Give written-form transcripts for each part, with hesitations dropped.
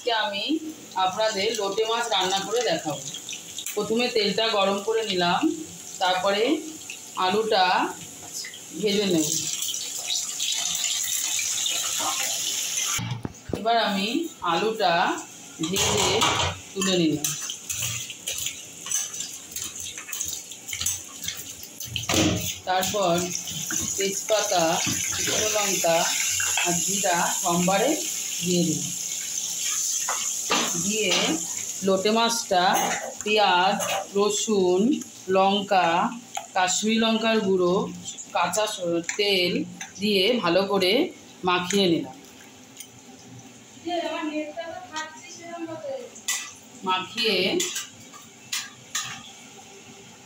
আজকে আমি আপনাদের লোটে মাছ রান্না করে দেখাবো। প্রথমে তেলটা গরম করে নিলাম, তারপরে আলুটা ভেজে নেব। এবার আমি আলুটা ভেজে তুলে নিলাম। তারপর তেজপাতা, শুকনো লঙ্কা আর জিরা সোমবারে দিয়ে দিই। দিয়ে লোটে মাছটা পেঁয়াজ, রসুন, লঙ্কা, কাশ্মীরি লঙ্কার গুঁড়ো, কাঁচা তেল দিয়ে ভালো করে মাখিয়ে নিলাম। মাখিয়ে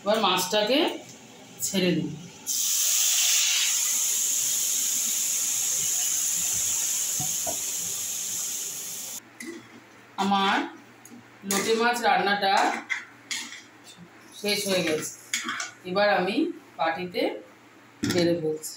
এবার মাছটাকে ছেড়ে দিই। আমার লোটে মাছ রান্নাটা শেষ হয়ে গেছে। এবার আমি বাটিতে ঢেলে ফেলছি।